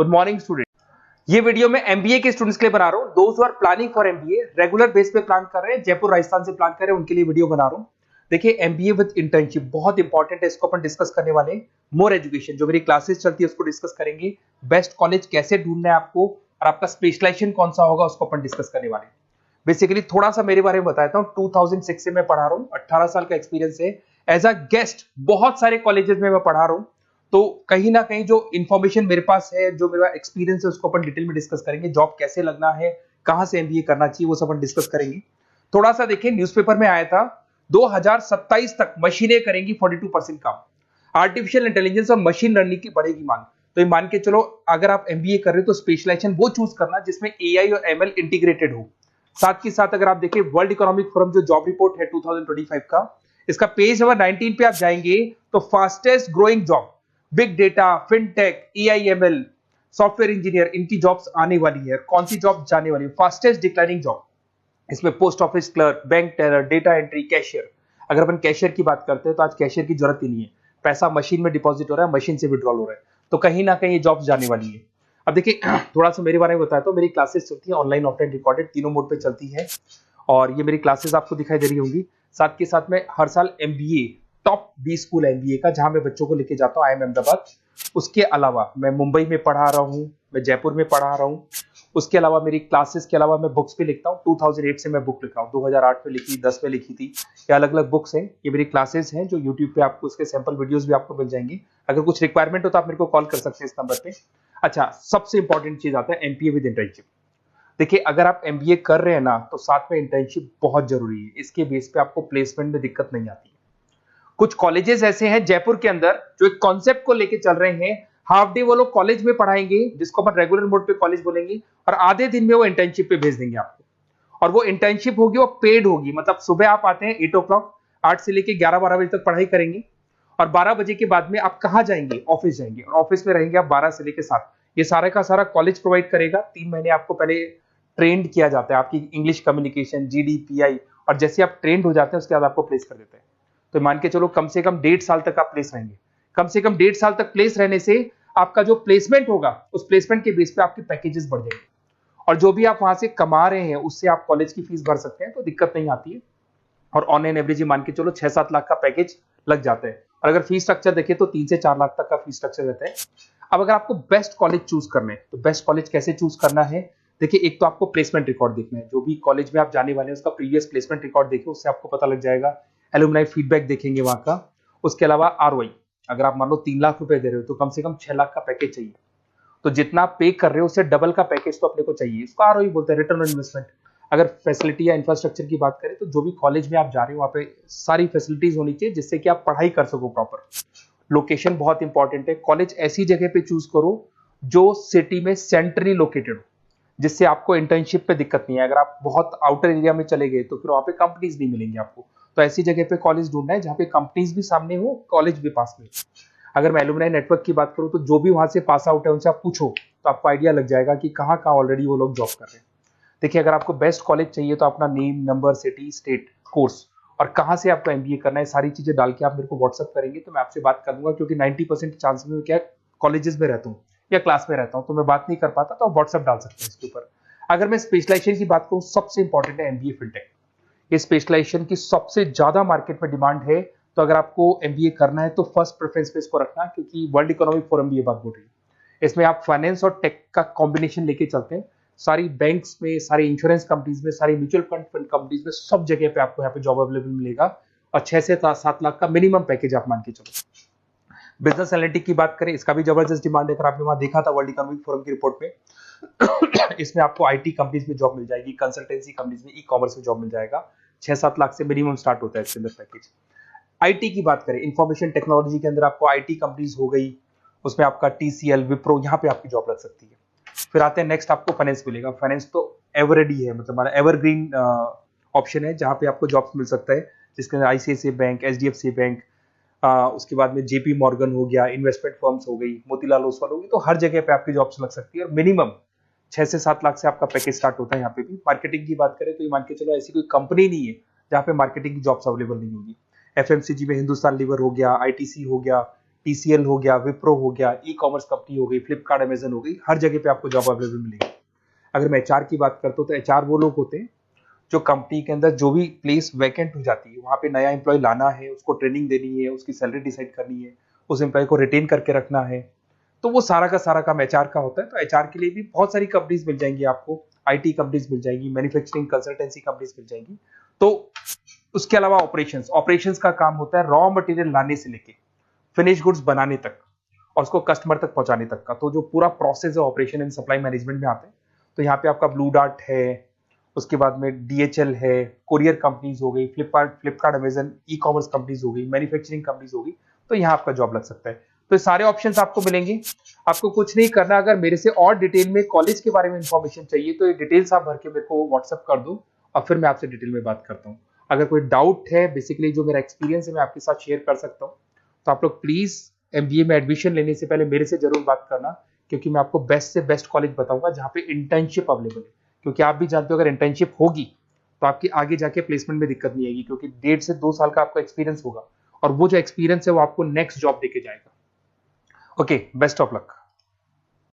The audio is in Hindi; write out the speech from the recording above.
Good morning student. ये वीडियो मैं एमबीए के स्टूडेंट्स के लिए बना रहा हूँ। दोस्त who are planning for MBA, regular base पे प्लान कर रहे हैं, जयपुर राजस्थान से प्लान कर रहे हैं, उनके लिए वीडियो बना रहा हूँ। देखिए एमबीए विद इंटर्नशिप बहुत इंपॉर्टेंट है, इसको अपन डिस्कस करने वाले हैं। मोर एजुकेशन जो मेरी क्लासेस चलती है उसको डिस्कस करेंगे। बेस्ट कॉलेज कैसे ढूंढना है आपको और आपका स्पेशलाइजेशन कौन सा होगा उसको अपन डिस्कस करने वाले हैं। बेसिकली थोड़ा सा मेरे बारे में बताता हूँ। 2006 से मैं पढ़ा रहा हूँ, 18 साल का एक्सपीरियंस है। एज अ गेस्ट बहुत सारे कॉलेजेस में मैं पढ़ा रहा हूँ, तो कहीं ना कहीं जो इन्फॉर्मेशन मेरे पास है, जो मेरा एक्सपीरियंस है, उसको अपन डिटेल में डिस्कस करेंगे। जॉब कैसे लगना है, कहां से एमबीए करना चाहिए, वो सब अपन डिस्कस करेंगे। थोड़ा सा देखिए, न्यूज़पेपर में आया था 2027 तक मशीनें करेंगी 42% काम। आर्टिफिशियल इंटेलिजेंस और मशीन लर्निंग की बढ़ेगी मांग। तो ये मान के चलो, अगर आप एमबीए कर रहे हो तो स्पेशलाइजेशन वो चूज करना जिसमें एआई और एमएल इंटीग्रेटेड हो। साथ ही साथ अगर आप देखिए वर्ल्ड इकोनॉमिक फोरम जो जॉब रिपोर्ट है 2025 का, इसका पेज नंबर 19 पे आप जाएंगे तो fastest growing job big data, fintech, AIML, software engineer, इनकी जॉब्स आने वाली है। कौन सी जॉब जाने वाली है? फास्टेस्ट डिक्लाइनिंग जॉब, इसमें post office clerk, bank teller, data entry, cashier. अगर अपन कैशियर की बात करते हैं तो आज कैशियर की जरूरत ही नहीं है, पैसा मशीन में डिपॉजिट हो रहा है, मशीन से विड्रॉल हो रहा है, तो कहीं ना कहीं ये जॉब्स जाने वाली है। अब देखिए थोड़ा सा मेरे बारे में बताया तो मेरी क्लासेस चलती है ऑनलाइन ऑफलाइन रिकॉर्डेड, तीनों मोड पे चलती है और ये मेरी क्लासेस आपको दिखाई दे रही होंगी। साथ के साथ में हर साल एमबीए टॉप 20 स्कूल एमबीए का जहां मैं बच्चों को लेके जाता हूँ, आईएम अहमदाबाद। उसके अलावा मैं मुंबई में पढ़ा रहा हूँ, मैं जयपुर में पढ़ा रहा हूँ। उसके अलावा मेरी क्लासेस के अलावा मैं बुक्स भी लिखता हूँ। 2008 से मैं बुक लिख रहा हूँ, 2008 में लिखी, 10 में लिखी थी। ये अलग अलग बुक्स हैं, ये मेरी क्लासेस हैं जो यूट्यूब पे आपको उसके सैंपल वीडियोस भी आपको मिल जाएंगे। अगर कुछ रिक्वायरमेंट हो तो आप मेरे को कॉल कर सकते हैं इस नंबर पे। अच्छा, सबसे इंपॉर्टेंट चीज आता है एमबीए विद इंटर्नशिप। देखिए अगर आप एमबीए कर रहे हैं ना, तो साथ में इंटर्नशिप बहुत जरूरी है। इसके बेस पे आपको प्लेसमेंट में दिक्कत नहीं आती है। कुछ कॉलेजेस ऐसे हैं जयपुर के अंदर जो एक कॉन्सेप्ट को लेके चल रहे हैं, हाफ डे वो लोग कॉलेज में पढ़ाएंगे जिसको अपन रेगुलर मोड पे कॉलेज बोलेंगे, और आधे दिन में वो इंटर्नशिप पे भेज देंगे आपको। और वो इंटर्नशिप होगी, वो पेड होगी। मतलब सुबह आप आते हैं 8 ओ क्लॉक, 8 से लेके 11-12 बजे तक पढ़ाई करेंगे और 12 बजे के बाद में आप कहाँ जाएंगे? ऑफिस जाएंगे और ऑफिस में रहेंगे आप 12 से लेके 7। ये सारा का सारा कॉलेज प्रोवाइड करेगा। 3 महीने आपको पहले ट्रेंड किया जाता है, आपकी इंग्लिश कम्युनिकेशन, जीडीपीआई, और जैसे आप ट्रेंड हो जाते हैं उसके बाद आपको प्लेस कर देते हैं। तो मान के चलो कम से कम 1.5 साल तक आप प्लेस रहेंगे। कम से कम 1.5 साल तक प्लेस रहने से आपका जो प्लेसमेंट होगा उस प्लेसमेंट के बेस पे आपके पैकेजेस बढ़ जाएंगे और जो भी आप वहां से कमा रहे हैं उससे आप कॉलेज की फीस भर सकते हैं, तो दिक्कत नहीं आती है। और ऑन एन एवरेज मान के चलो 6-7 लाख का पैकेज लग जाता है। और अगर फीस स्ट्रक्चर देखें तो 3 से 4 लाख तक का फीस स्ट्रक्चर रहता है। अब अगर आपको बेस्ट कॉलेज चूज करना है तो बेस्ट कॉलेज कैसे चूज करना है? देखिए एक तो आपको प्लेसमेंट रिकॉर्ड देखना है, जो भी कॉलेज में आप जाने वाले हैं उसका प्रीवियस प्लेसमेंट रिकॉर्ड देखिए, उससे आपको पता लग जाएगा। एलुमनाई फीडबैक देखेंगे वहां का। उसके अलावा आरओआई, अगर आप मान लो 3 लाख रुपए दे रहे हो तो कम से कम 6 लाख का पैकेज चाहिए। तो जितना आप पे कर रहे हो उससे डबल का पैकेज तो अपने को चाहिए। इसको आरओआई बोलते हैं, रिटर्न ऑन इन्वेस्टमेंट। अगर फैसिलिटी या इंफ्रास्ट्रक्चर की बात करें तो जो भी कॉलेज में आप जा रहे हो वहां पे सारी फैसिलिटीज होनी चाहिए जिससे कि आप पढ़ाई कर सको प्रॉपर। लोकेशन बहुत इंपॉर्टेंट है। कॉलेज ऐसी जगह पे चूज करो जो सिटी में सेंट्रली लोकेटेड हो, जिससे आपको इंटर्नशिप पे दिक्कत नहीं है। अगर आप बहुत आउटर एरिया में चले गए तो फिर वहां पे कंपनीज नहीं मिलेंगी आपको। तो ऐसी जगह पे कॉलेज ढूंढना है जहां पे कंपनीज भी सामने हो, कॉलेज भी पास में। अगर मैं एलुमनाई नेटवर्क की बात करूं तो जो भी वहां से पास आउट है उनसे आप पूछो तो आपको आइडिया लग जाएगा कि कहाँ कहाँ ऑलरेडी वो लोग जॉब कर रहे हैं। देखिए अगर आपको बेस्ट कॉलेज चाहिए तो अपना name, number, city, state, course और कहाँ से आपको एमबीए करना है, सारी चीजें डाल के आप मेरे को व्हाट्सअप करेंगे तो मैं आपसे बात कर लूंगा। क्योंकि 90% चांस में क्या कॉलेजेस में रहता हूँ या क्लास में रहता हूँ तो मैं बात नहीं कर पाता, तो आप व्हाट्सअप डाल सकते हैं इसके ऊपर। अगर मैं स्पेशलाइजेशन की बात करूं, सबसे इंपॉर्टेंट है एमबीए फिनटेक। ये स्पेशलाइजेशन की सबसे ज्यादा मार्केट में डिमांड है। तो अगर आपको एमबीए करना है तो फर्स्ट प्रेफरेंस पे इसको रखना, क्योंकि वर्ल्ड इकोनॉमिक फोरम भी ये बात बोल रही है। इसमें आप फाइनेंस और टेक का कॉम्बिनेशन लेके चलते हैं। सारी बैंक्स में, सारी इंश्योरेंस कंपनीज में, सारी म्यूचुअल फंड कंपनीज में, सब जगह पे आपको यहाँ पे जॉब अवेलेबल मिलेगा और 6 से 7 लाख का मिनिमम पैकेज आप मान के चलो। बिजनेस एनालिटिक की बात करें, इसका भी जबरदस्त डिमांड है। अगर आपने वहां देखा था वर्ल्ड इकोनॉमिक फोरम की रिपोर्ट में इसमें आपको आईटी कंपनीज में जॉब मिल जाएगी, कंसल्टेंसी कंपनीज में, ई कॉमर्स में जॉब मिल जाएगा। 6-7 लाख से मिनिमम स्टार्ट होता है इसके अंदर पैकेज। आईटी की बात करें, इंफॉर्मेशन टेक्नोलॉजी के अंदर आपको आईटी कंपनीज हो गई, उसमें आपका टीसीएल, विप्रो, यहाँ पे आपकी जॉब लग सकती है। फिर आते हैं नेक्स्ट, आपको फाइनेंस मिलेगा। फाइनेंस तो एवररेडी है, मतलब हमारा एवरग्रीन ऑप्शन है जहाँ पे आपको जॉब्स मिल सकता है, जिसके अंदर आईसीआईसीआई बैंक, एचडीएफसी बैंक, उसके बाद में जेपी मॉर्गन हो गया, इन्वेस्टमेंट फर्म्स हो गई, मोतीलाल ओसवाल होगी। तो हर जगह पे आपकी जॉब्स लग सकती है और मिनिमम 6 से 7 लाख से आपका पैकेज स्टार्ट होता है। यहाँ पे भी मार्केटिंग की बात करें तो ये मान के चलो ऐसी कोई कंपनी नहीं है जहाँ पे मार्केटिंग की जॉब्स अवेलेबल नहीं होगी। एफएमसीजी में हिंदुस्तान लीवर हो गया, आईटीसी हो गया, TCL हो गया, विप्रो हो गया, ई-कॉमर्स कंपनी हो गई, फ्लिपकार्ट, अमेजन हो गई, हर जगह पे आपको जॉब अवेलेबल मिलेगी। अगर मैं HR की बात करता हूँ तो HR वो लोग होते हैं जो कंपनी के अंदर जो भी प्लेस वैकेंट हो जाती है वहां पे नया एम्प्लॉय लाना है, उसको ट्रेनिंग देनी है, उसकी सैलरी डिसाइड करनी है, उस एम्प्लॉय को रिटेन करके रखना है, तो वो सारा का सारा काम HR का होता है। तो HR के लिए भी बहुत सारी कंपनीज मिल जाएंगी आपको, IT कंपनीज मिल जाएंगी, मैन्युफैक्चरिंग कंसल्टेंसी कंपनीज मिल जाएंगी। तो उसके अलावा ऑपरेशंस ऑपरेशंस का काम होता है रॉ मटेरियल लाने से लेके फिनिश गुड्स बनाने तक और उसको कस्टमर तक पहुंचाने तक का। तो जो पूरा प्रोसेस है ऑपरेशन एंड सप्लाई मैनेजमेंट में आते हैं। तो यहाँ पे आपका ब्लू डार्ट है, उसके बाद में DHL है, कोरियर कंपनीज हो गई, फ्लिपकार्ट अमेजन, ई-कॉमर्स कंपनीज हो गई, मैन्युफैक्चरिंग कंपनीज हो गई, तो यहाँ आपका जॉब लग सकता है। तो ये सारे ऑप्शंस आपको मिलेंगे। आपको कुछ नहीं करना, अगर मेरे से और डिटेल में कॉलेज के बारे में इंफॉर्मेशन चाहिए तो ये डिटेल्स आप भर के मेरे को व्हाट्सअप कर दो और फिर मैं आपसे डिटेल में बात करता हूँ। अगर कोई डाउट है, बेसिकली जो मेरा एक्सपीरियंस है मैं आपके साथ शेयर कर सकता हूँ, तो आप लोग प्लीज MBA में एडमिशन लेने से पहले मेरे से जरूर बात करना, क्योंकि मैं आपको बेस्ट से बेस्ट कॉलेज बताऊंगा जहाँ पे इंटर्नशिप अवेलेबल है। क्योंकि आप भी जानते हो अगर इंटर्नशिप होगी तो आपकी आगे जाके प्लेसमेंट में दिक्कत नहीं आएगी, क्योंकि 1.5 से 2 साल का आपका एक्सपीरियंस होगा और वो जो एक्सपीरियंस है वो आपको नेक्स्ट जॉब देके जाएगा। Okay, best of luck.